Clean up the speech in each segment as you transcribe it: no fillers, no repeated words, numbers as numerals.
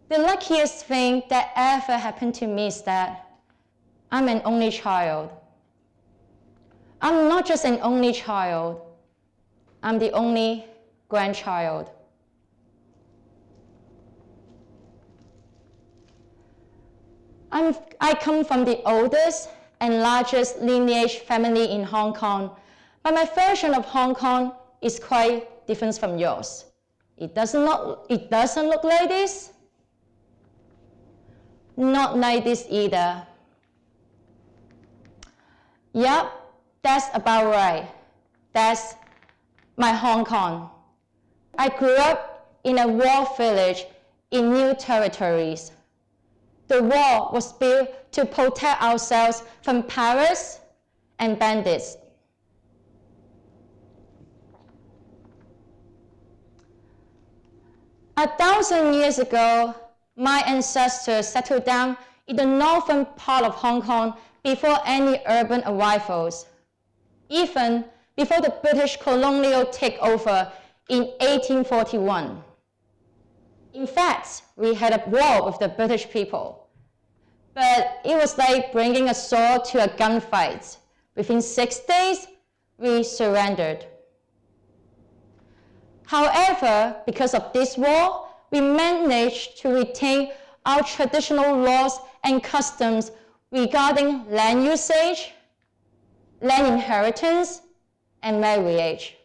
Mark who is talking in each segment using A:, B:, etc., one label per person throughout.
A: The luckiest thing that ever happened to me is that I'm an only child. I'm not just an only child, I'm the only grandchild. I come from the oldest and largest lineage family in Hong Kong, but my version of Hong Kong is quite different from yours. It doesn't look like this. Not like this either. Yep, that's about right. That's my Hong Kong. I grew up in a walled village in new territories. The wall was built to protect ourselves from pirates and bandits. A 1,000 years ago, my ancestors settled down in the northern part of Hong Kong before any urban arrivals, even before the British colonial takeover in 1841. In fact, we had a war with the British people, but it was like bringing a sword to a gunfight. Within 6 days, we surrendered. However, because of this war, we managed to retain our traditional laws and customs regarding land usage, land inheritance, and marriage.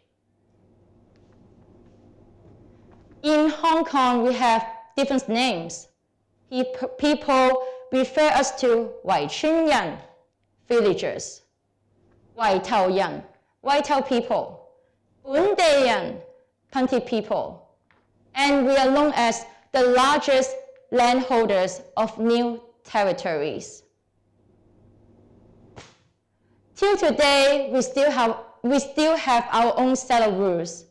A: In Hong Kong, we have different names. People refer us to Wai Chun Yan, villagers, Wai Tao Yan, White people, Bun Dei Yan, Punti people, and we are known as the largest landholders of new territories. Till today, we still have our own set of rules,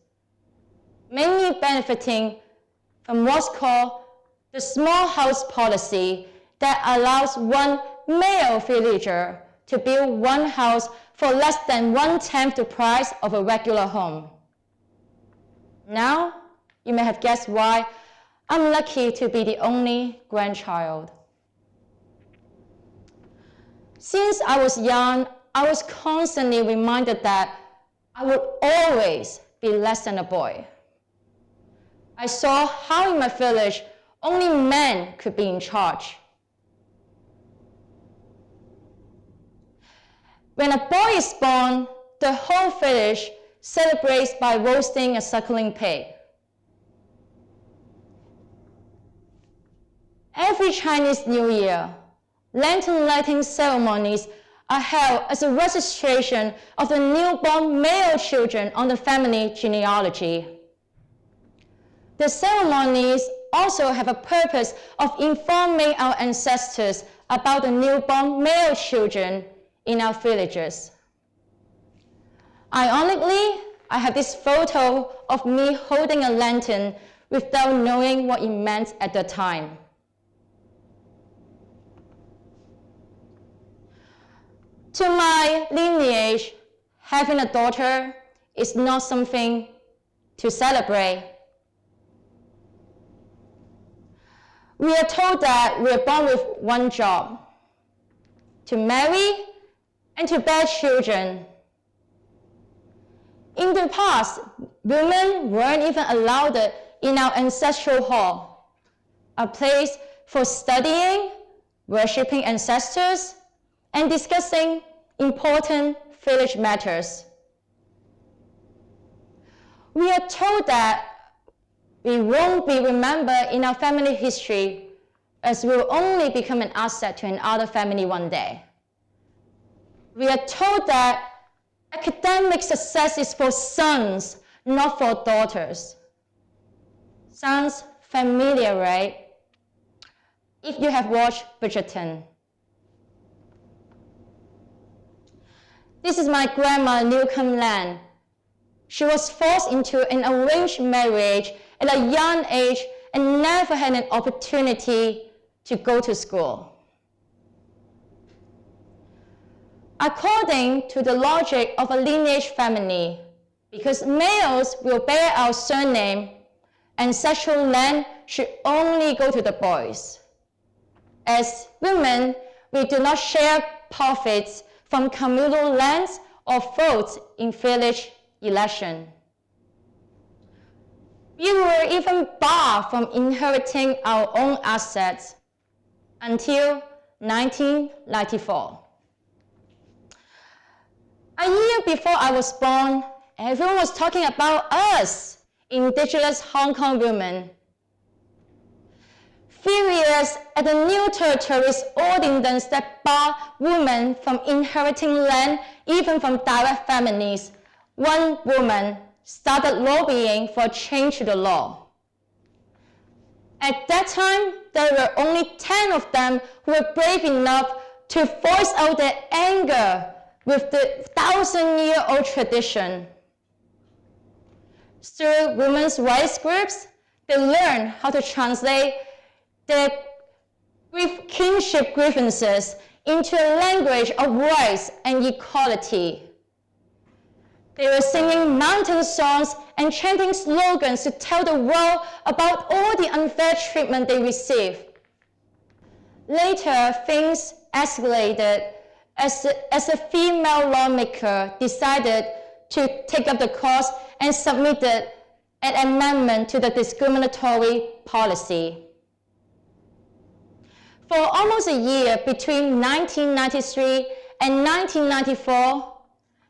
A: mainly benefiting from what's called the small house policy that allows one male villager to build one house for less than 1/10 the price of a regular home. Now, you may have guessed why I'm lucky to be the only grandchild. Since I was young, I was constantly reminded that I would always be less than a boy. I saw how in my village, only men could be in charge. When a boy is born, the whole village celebrates by roasting a suckling pig. Every Chinese New Year, lantern lighting ceremonies are held as a registration of the newborn male children on the family genealogy. The ceremonies also have a purpose of informing our ancestors about the newborn male children in our villages. Ironically, I have this photo of me holding a lantern without knowing what it meant at the time. To my lineage, having a daughter is not something to celebrate. We are told that we are born with one job: to marry and to bear children. In the past, women weren't even allowed in our ancestral hall, a place for studying, worshipping ancestors, and discussing important village matters. We are told that we won't be remembered in our family history, as we will only become an asset to another family one day. We are told that academic success is for sons, not for daughters. Sounds familiar, right? If you have watched Bridgerton. This is my grandma, Newcomb Land. She was forced into an arranged marriage at a young age and never had an opportunity to go to school. According to the logic of a lineage family, because males will bear our surname, ancestral land should only go to the boys. As women, we do not share profits from communal lands or votes in village election. We were even barred from inheriting our own assets until 1994. A year before I was born, everyone was talking about us, indigenous Hong Kong women. Furious at the new territories ordinance that bar women from inheriting land, even from direct families, one woman started lobbying for a change to the law. At that time, there were only 10 of them who were brave enough to voice out their anger with the 1,000-year-old tradition. Through women's rights groups, they learned how to translate their kinship grievances into a language of rights and equality. They were singing mountain songs and chanting slogans to tell the world about all the unfair treatment they received. Later, things escalated as a female lawmaker decided to take up the cause and submitted an amendment to the discriminatory policy. For almost a year, between 1993 and 1994,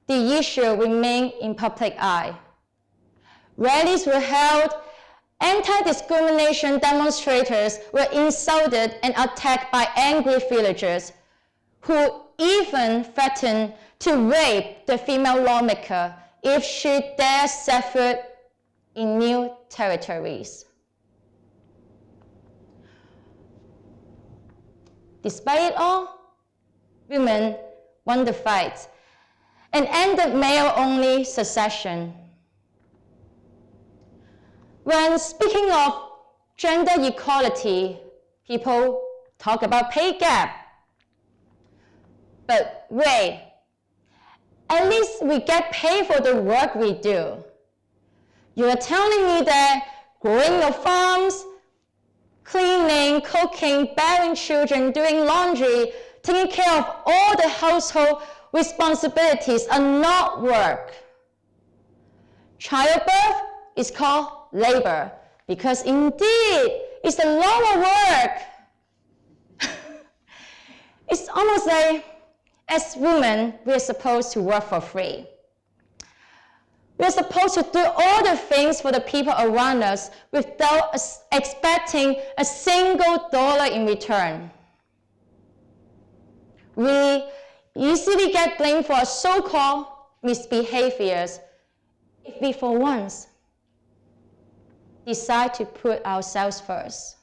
A: the issue remained in public eye. Rallies were held, anti-discrimination demonstrators were insulted and attacked by angry villagers, who even threatened to rape the female lawmaker if she dared set foot in new territories. Despite it all, women won the fight and ended male-only succession. When speaking of gender equality, people talk about pay gap. But wait, at least we get paid for the work we do. You are telling me that growing your farms, cleaning, cooking, bearing children, doing laundry, taking care of all the household responsibilities are not work. Childbirth is called labor because indeed it's a lower work. It's almost like as women, we're supposed to work for free. We're supposed to do all the things for the people around us without expecting a single dollar in return. We easily get blamed for our so-called misbehaviors if we for once decide to put ourselves first.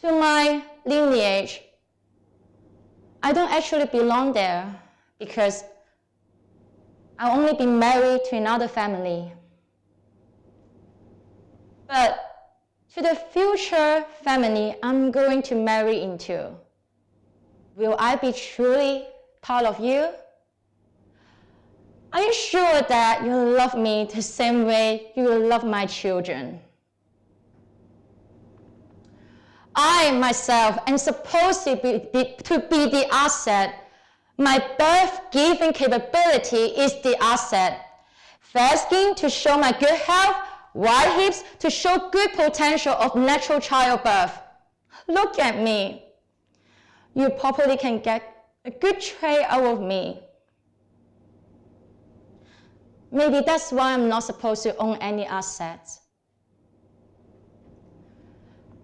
A: To my lineage, I don't actually belong there because I've only been married to another family. But to the future family I'm going to marry into, will I be truly part of you? Are you sure that you love me the same way you will love my children? I myself am supposed to be the asset. My birth-giving capability is the asset. Fair skin to show my good health, wide hips to show good potential of natural childbirth. Look at me. You probably can get a good trait out of me. Maybe that's why I'm not supposed to own any assets.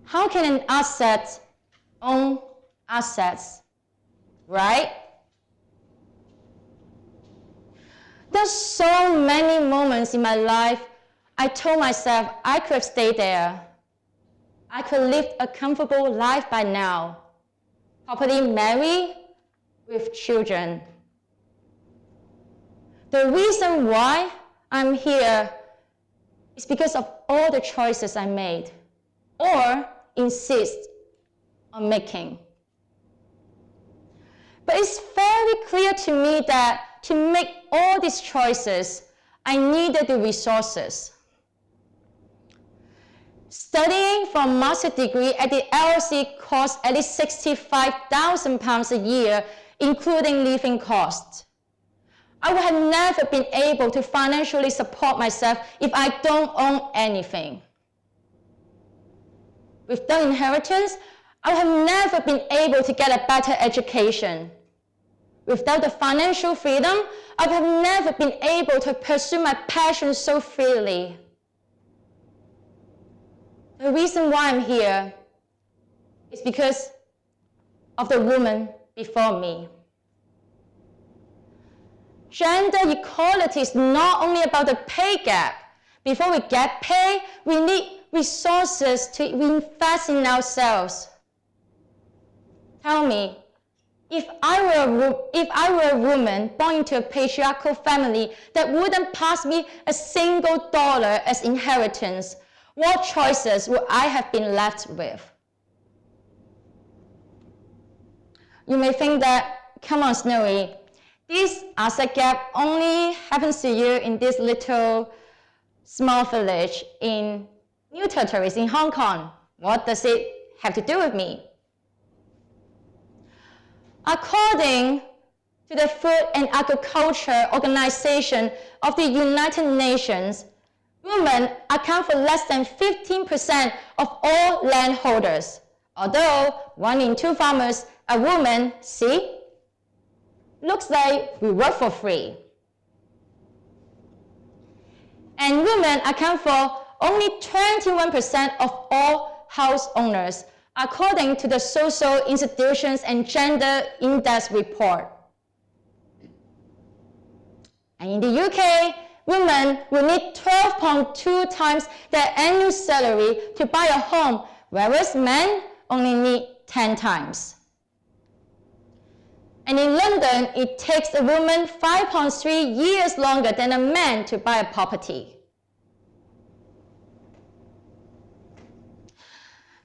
A: How can an asset own assets, right? There's so many moments in my life I told myself I could have stayed there. I could live a comfortable life by now, happily married with children. The reason why I'm here is because of all the choices I made or insist on making. But it's very clear to me that to make all these choices, I needed the resources. Studying for a master's degree at the LSE costs at least £65,000 a year, including living costs. I would have never been able to financially support myself if I don't own anything. Without inheritance, I would have never been able to get a better education. Without the financial freedom, I would have never been able to pursue my passion so freely. The reason why I'm here is because of the woman before me. Gender equality is not only about the pay gap. Before we get paid, we need resources to invest in ourselves. Tell me, if I were a woman born into a patriarchal family that wouldn't pass me a single dollar as inheritance, what choices would I have been left with? You may think that, come on, Snowy, this asset gap only happens to you in this little small village in New Territories in Hong Kong. What does it have to do with me? According to the Food and Agriculture Organization of the United Nations, women account for less than 15% of all landholders. Although 1 in 2 farmers are women, see? Looks like we work for free. And women account for only 21% of all house owners, according to the Social Institutions and Gender Index report. And in the UK, women will need 12.2 times their annual salary to buy a home, whereas men only need 10 times. And in London, it takes a woman 5.3 years longer than a man to buy a property.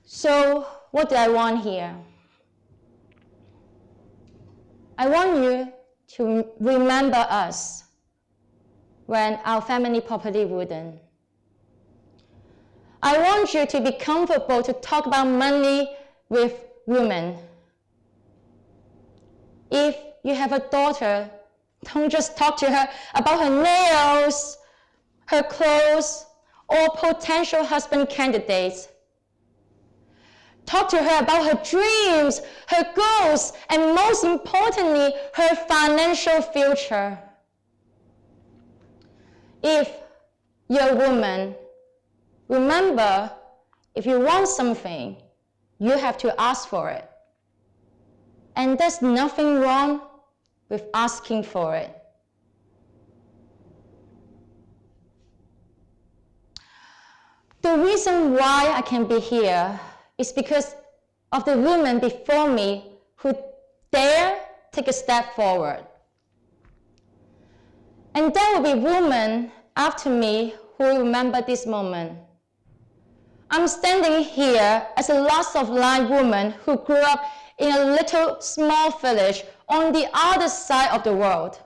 A: So, what do I want here? I want you to remember us when our family property wouldn't. I want you to be comfortable to talk about money with women. If you have a daughter, don't just talk to her about her nails, her clothes, or potential husband candidates. Talk to her about her dreams, her goals, and most importantly, her financial future. If you're a woman, remember, if you want something, you have to ask for it. And there's nothing wrong with asking for it. The reason why I can be here is because of the women before me who dare take a step forward. And there will be women after me who will remember this moment. I'm standing here as a last of line woman who grew up in a little small village on the other side of the world.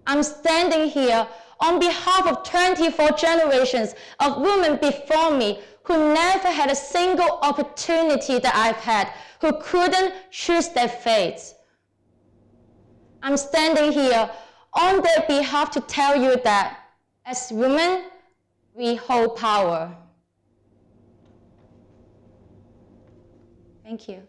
A: I'm standing here on behalf of 24 generations of women before me who never had a single opportunity that I've had, who couldn't choose their fates. I'm standing here on their behalf to tell you that as women, we hold power. Thank you.